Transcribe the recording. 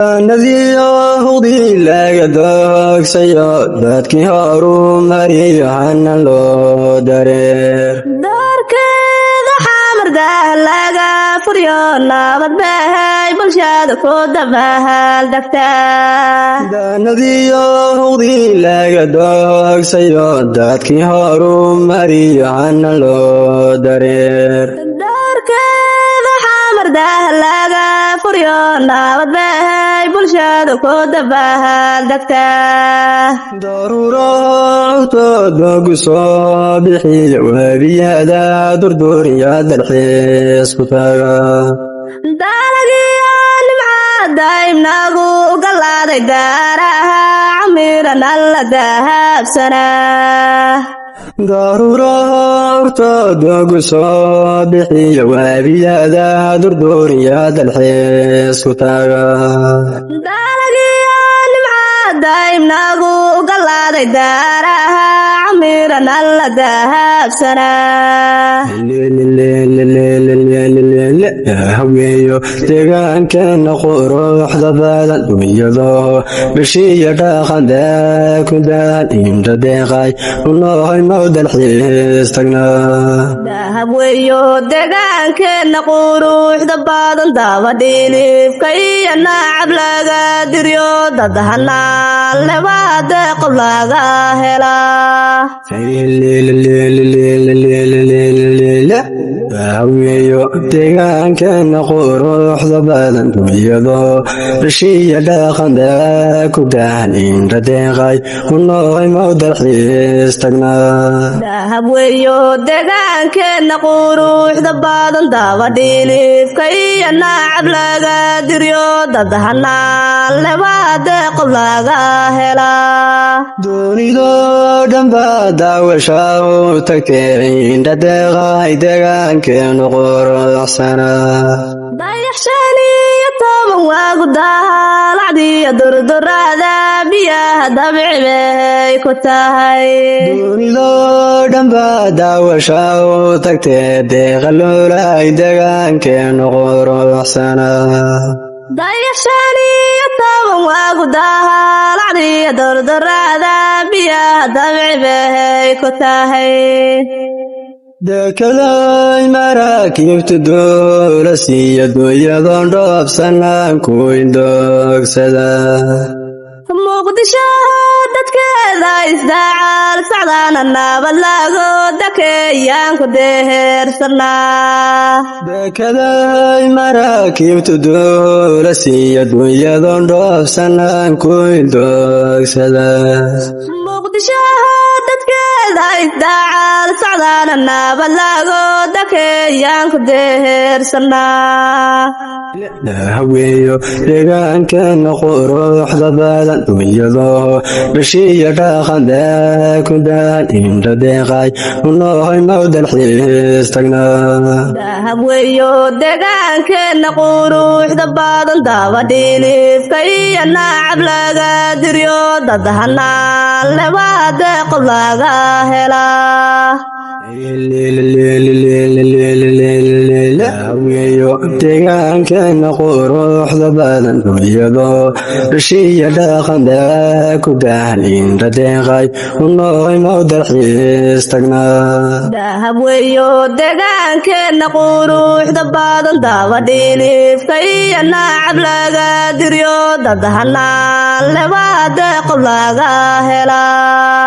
الذي يهودي لا يدرك سيادتك هارون مري عن اللودرير doorkeeda xamardah laga furyo nabad bahay bulshada ku dabahal degtaa الذي يهودي لا يدرك سيادتك هارون مري عن اللودرير doorkeeda xamardah laga furyo nabad bahay bulshada ku dabahal degtaa ضرورات دوق صباحي وبيدا دردور يا الحس كتاغا dalagiyo nimcada imnagu galaaday daaraha camiran alla dahabsanaa ضرورات دوق صباحي وبيدا دردور يا الحس كتاغا dalagiyo nimcada imnagu galaaday daaraha camiran alla dahabsanaa haweeyo deegaankeena quruxda badan dunyado bishiya dhaqanda ku daan inta deeqay unohay mawdal xiis tagnaa dahab weeyo deegaankeena quruxda badan dabadhiilifka iyo nacab laga diryo dad hanaan lebaade qob laga helaa haweeyo deegaankeena quruxda badan dunyado bishiya dhaqanda ku daan inta deeqay unohay mawdal xiis tagnaa dahab weeyo deegaankeena quruxda badan dabadhiilifka iyo nacab laga diryo dad hanaan lebaade qob laga helaa doonido dhanba daawasha u tagtay inta deeqay deegaankeenu quruxsanaa dayaxshan iyo toban waagu daalacdiyo durdurada biyaha dabci bay ku tahay doonido dhanba daawasha u tagtay deeqa loolay deegaankeenu quruxsanaa dayaxshan iyo toban waagu daalacdiyo durdurada biyaha dabci bay ku tahay dekeday maraakiibta doolasiiya dunyadoon dhoobsanaan ku indoogsada muqdisho dadkeeda isdaacaal sacdaana nabad lago dakeeyaan ku deheersanaa dekeday maraakiibta doolasiiya dunyadoon dhoobsanaan ku indoogsada muqdisho dadkeeda isdaacaal sacdaana nabad lago dakeeyaan ku deheersanaa haweeyo deegaankeena quruxda badan dunyado bishiya dhaqanda ku daan inta deeqay unohay mawdal xiis tagnaa dahab weeyo deegaankeena quruxda badan dabadhiilifka iyo nacab laga diryo dad hanaan lebaade qob laga helaa haweeyo deegaankeena quruxda badan dunyado bishiya dhaqanda ku daan inta deeqay unohay mawdal xiis tagnaa dahab weeyo deegaankeena quruxda badan dabadhiilifka iyo nacab laga diryo dad hanaan lebaade qob laga helaa